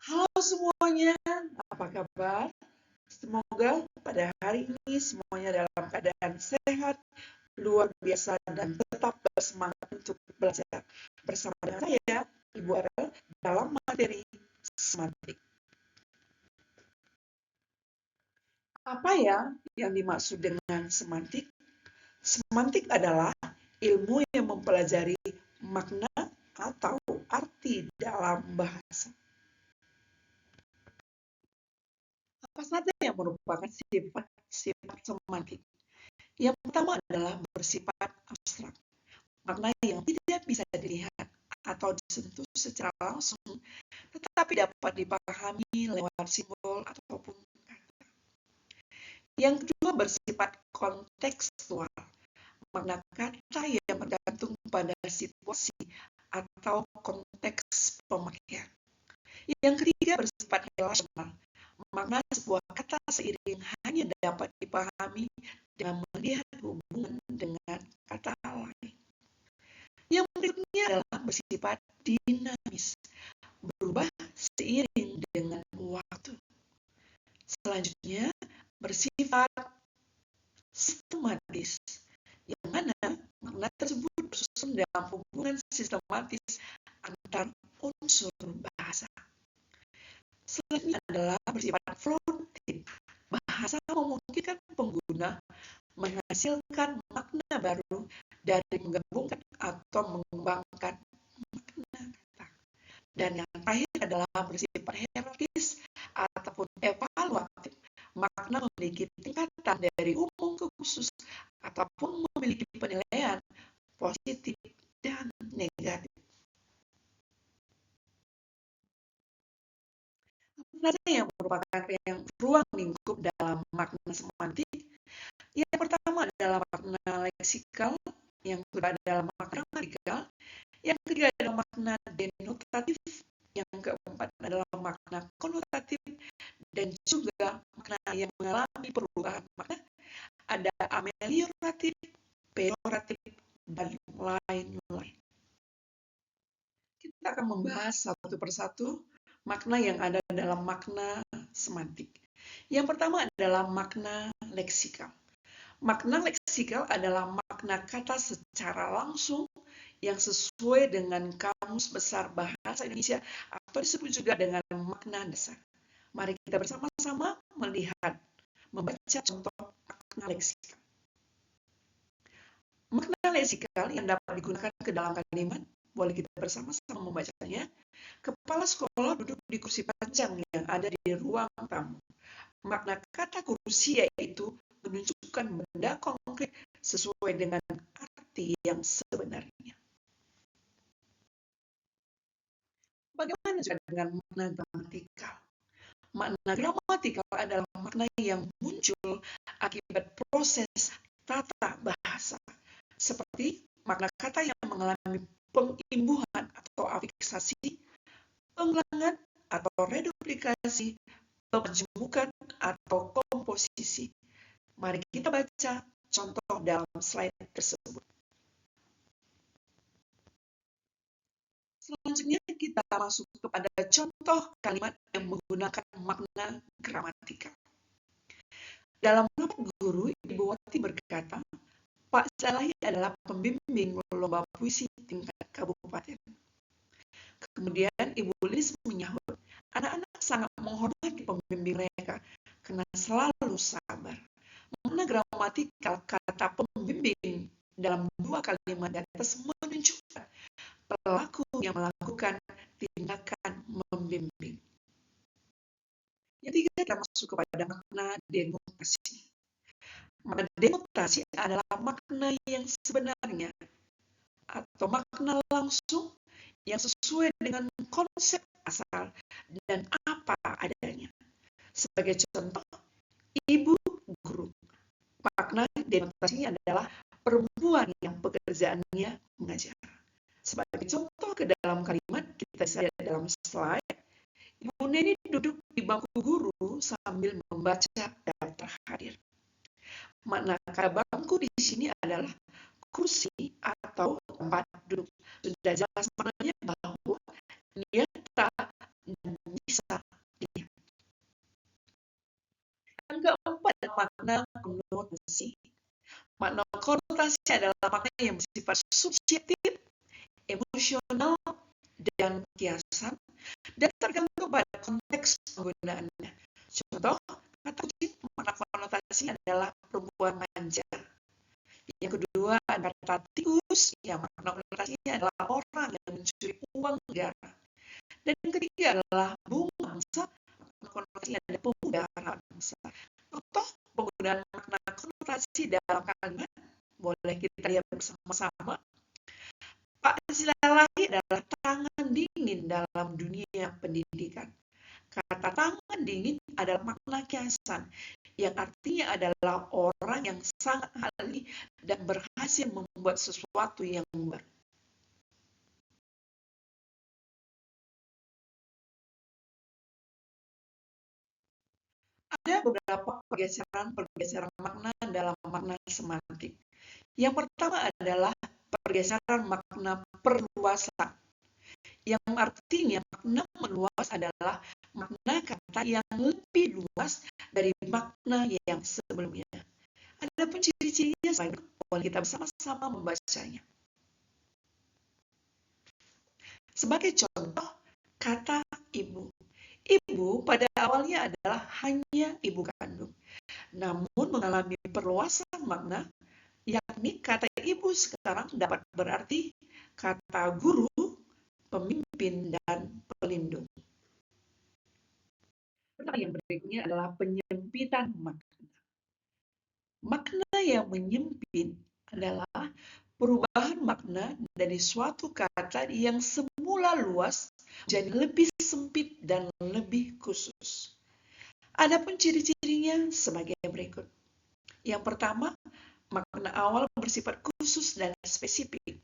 Halo semuanya, apa kabar? Semoga pada hari ini semuanya dalam keadaan sehat, luar biasa, dan tetap bersemangat untuk belajar. Bersama dengan saya, Ibu Arel, dalam materi semantik. Apa ya yang dimaksud dengan semantik? Semantik adalah ilmu yang mempelajari makna atau arti dalam bahasa. Apa saja yang merupakan sifat semantik? Yang pertama adalah bersifat abstrak, makna yang tidak bisa dilihat atau disentuh secara langsung, tetapi dapat dipahami lewat simbol ataupun kata. Yang kedua bersifat kontekstual, makna kata yang bergantung pada situasi atau konteks pemakaian. Yang ketiga bersifat relasional, makna sebuah kata seiring hanya dapat dipahami dengan melihat hubungan dengan kata lain. Yang berikutnya adalah bersifat dinamis, berubah seiring dengan waktu. Selanjutnya, bersifat sistematis, yang mana makna tersebut bersusun dalam hubungan sistematis antar unsur bahasa. Selanjutnya adalah bersifat produktif. Bahasa memungkinkan pengguna menghasilkan makna baru dari menggabungkan atau mengembangkan makna kata. Dan yang terakhir adalah bersifat hierarkis ataupun evaluatif. Makna memiliki tingkatan dari umum ke khusus ataupun memiliki penilaian positif dan negatif. Apa saja yang merupakan ruang lingkup dalam makna semantik? Yang pertama adalah makna leksikal, yang kedua adalah makna gramatikal, yang ketiga adalah makna denotatif, yang keempat adalah makna konotatif, dan juga makna yang mengalami perubahan makna. Ada amelioratif, pejoratif, dan lain-lain. Kita akan membahas satu persatu makna yang ada dalam makna semantik. Yang pertama adalah makna leksikal. Makna leksikal adalah makna kata secara langsung yang sesuai dengan Kamus Besar Bahasa Indonesia atau disebut juga dengan makna dasar. Mari kita bersama-sama membaca contoh makna leksikal. Makna leksikal yang dapat digunakan ke dalam kalimat, boleh kita bersama-sama membacanya. Kepala sekolah duduk di kursi panjang yang ada di ruang tamu. Makna kata kursi yaitu menunjukkan benda konkret sesuai dengan arti yang sebenarnya. Bagaimana juga dengan makna gramatikal? Makna gramatikal adalah makna yang muncul akibat proses tata bahasa, seperti makna kata yang mengalami pengimbuhan atau afiksasi, pengulangan atau reduplikasi, pemajmukan atau komposisi. Mari kita baca contoh dalam slide tersebut. Selanjutnya kita masuk kepada contoh kalimat yang menggunakan makna gramatikal. Dalam rapat guru, Ibu Wati berkata, Pak Salahi adalah pembimbing lomba puisi tingkat kabupaten. Kemudian Ibu Lis menyahut, anak-anak sangat menghormati pembimbing mereka karena selalu sabar. Makna gramatikal kata pembimbing dalam dua kalimat di atas menunjukkan pelaku yang melakukan tindakan membimbing. Yang ketiga kita masuk kepada makna denotasi. Makna denotasi adalah makna yang sebenarnya atau makna langsung yang sesuai dengan konsep asal dan apa adanya. Sebagai contoh, ibu guru. Makna denotasinya adalah perempuan yang pekerjaannya mengajar. Sebagai contoh ke dalam kalimat, kita bisa lihat dalam slide, Ibu Neni duduk di bangku guru sambil membaca daftar hadir. Makna kata bangku di sini adalah kursi atau tempat duduk. Sudah jelas maknanya bahwa nyata dan bisa dilihat. Yang keempat, makna konotasi. Makna konotasi adalah makna yang bersifat subjektif, emosional, dan kiasan, dan tergantung pada konteks penggunaannya. Contoh, kata kunci makna konotasi adalah perempuan manja. Yang kedua ada kata tikus, yang makna konotasinya adalah orang yang mencuri uang negara. Dan yang ketiga adalah bunga bangsa, makna konotasinya adalah pemuda bangsa. Contoh penggunaan makna konotasi dalam kalimat, boleh kita lihat bersama-sama. Pak Silalahi adalah tangan dingin dalam dunia pendidikan. Kata tangan dingin adalah makna kiasan, yang artinya adalah orang yang sangat ahli dan berhasil membuat sesuatu yang baru. Ada beberapa pergeseran makna dalam makna semantik. Yang pertama adalah pergeseran makna perluasan, yang artinya makna meluas adalah makna kata yang lebih luas dari makna yang sebelumnya. Ada pun ciri-cirinya, boleh kita bersama-sama membacanya. Sebagai contoh, kata ibu. Ibu pada awalnya adalah hanya ibu kandung, namun mengalami perluasan makna, yakni kata ibu sekarang dapat berarti kata guru, pemimpin, dan pelindung. Yang berikutnya adalah penyempitan makna. Makna yang menyempit adalah perubahan makna dari suatu kata yang semula luas jadi lebih sempit dan lebih khusus. Adapun ciri-cirinya sebagai berikut. Yang pertama, makna awal bersifat khusus dan spesifik.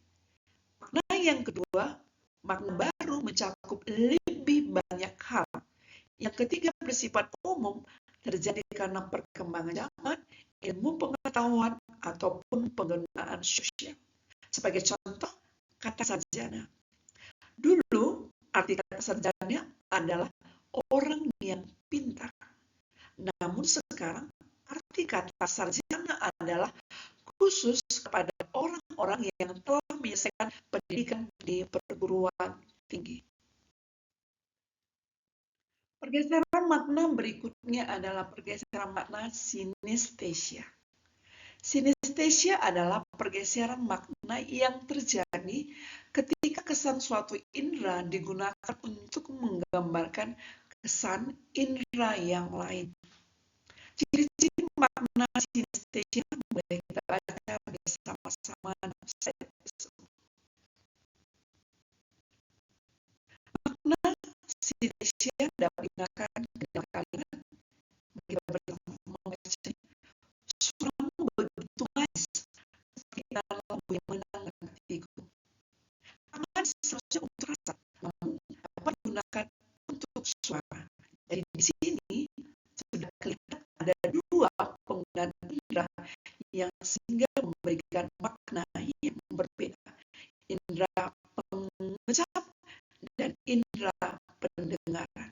Makna yang kedua, makna baru mencakup lebih banyak hal. Yang ketiga, bersifat umum, terjadi karena perkembangan zaman, ilmu pengetahuan, ataupun penggunaan sosial. Sebagai contoh, kata sarjana. Dulu, arti kata sarjana adalah orang yang pintar. Namun sekarang, arti kata sarjana adalah khusus kepada orang-orang yang telah menyelesaikan pendidikan di perguruan tinggi. Pergeseran makna berikutnya adalah pergeseran makna sinestesia. Sinestesia adalah pergeseran makna yang terjadi ketika kesan suatu indera digunakan untuk menggambarkan kesan indera yang lain. Ciri-ciri makna sinestesia boleh kita baca bersama-sama. Makna sinestesia dapat digunakan dalam kalimat. Kita bersama membaca. Suaramu begitu manis, seperti lagu yang menenangkan hatiku. Tangan seharusnya untuk rasa, namun dapat digunakan untuk suara. Jadi di sini sudah kelihatan ada dua penggunaan indera yang sehingga memberikan makna yang berbeda. Indera pengucap dan indera pendengaran.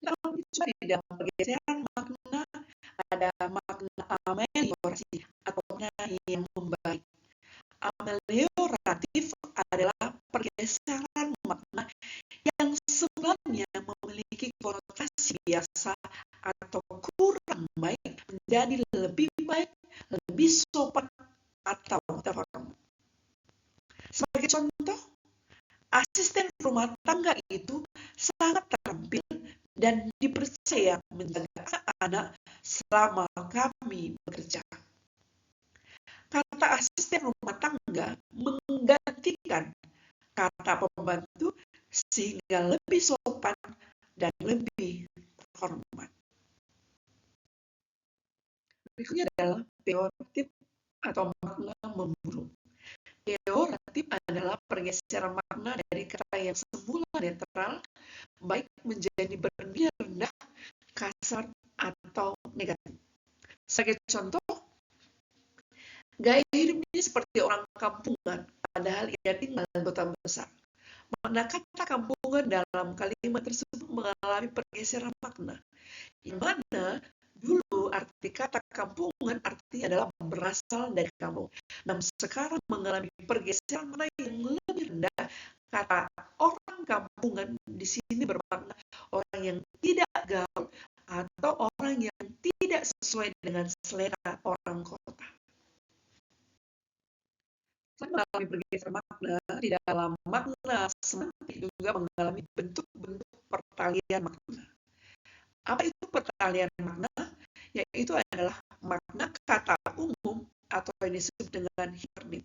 Kalau di dalam pergeseran makna ada makna ameliorasi atau makna yang membaik. Amelioratif adalah pergeseran makna yang sebenarnya memiliki konotasi biasa atau kurang baik menjadi lebih baik, lebih sopan, atau terhormat. Sebagai contoh, asisten rumah tangga itu sangat terampil dan dipercaya menjaga anak-anak selama kami bekerja. Kata asisten rumah tangga menggantikan kata pembantu sehingga lebih sopan dan lebih terhormat. Berikutnya adalah peoratif atau makna memburuk. Peoratif adalah pergeseran makna dari kata yang semula netral baik menjadi bernilai rendah, kasar, atau negatif. Sebagai contoh, gaya hidupnya seperti orang kampungan, padahal ia tinggal di kota besar. Makna kata kampungan dalam kalimat tersebut mengalami pergeseran makna, yang mana dulu arti kata kampungan artinya adalah berasal dari kampung. Namun sekarang mengalami pergeseran makna yang lebih rendah. Kata orang kampungan di sini bermakna orang yang tidak gaul atau orang yang tidak sesuai dengan selera orang kota. Selain mengalami pergeseran makna, di dalam makna semantik juga mengalami bentuk-bentuk pertalian makna. Apa itu pertalian makna? Yaitu adalah makna kata umum atau yang disebut dengan hipernim.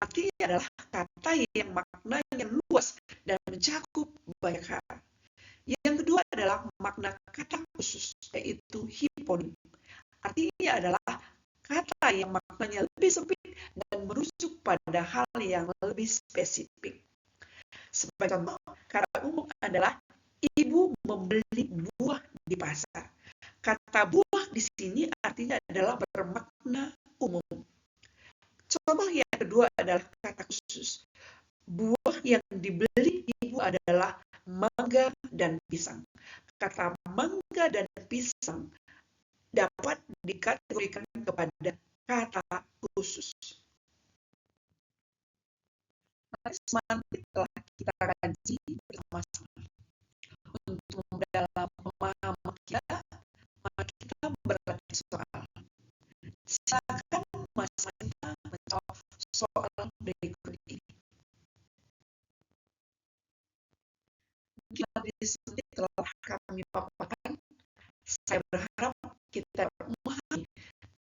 Artinya adalah kata yang maknanya luas dan mencakup banyak hal. Yang kedua adalah makna kata khusus, yaitu hiponim. Artinya adalah kata yang maknanya lebih sempit dan merujuk pada hal yang lebih spesifik. Sebagai contoh, kata umum adalah ibu membeli buah di pasar. Kata buah di sini artinya adalah bermakna umum. Contoh yang kedua adalah kata khusus. Buah yang dibeli ibu adalah mangga dan pisang. Kata mangga dan pisang dapat dikategorikan kepada kata khusus. Semantik telah kita kaji bersama-sama. Untuk dalam pemahaman kita, mari kita berlatih soal. Silakan Mas Manta menjawab soal berikut ini. Materi tersebut telah kami paparkan. Saya berharap kita memahami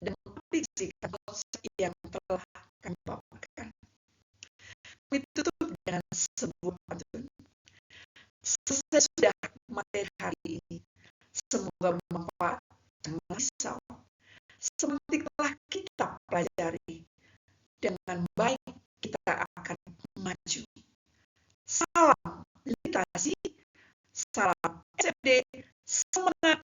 dan mengapresiasi konsep yang telah kami paparkan. Kami tutup dengan sebuah pantun. Selesai sudah materi hari ini. Semoga bermanfaat. Jangan risau. Semantik telah kita pelajari. Dengan baik kita akan maju. Salam literasi, salam SFD, semangat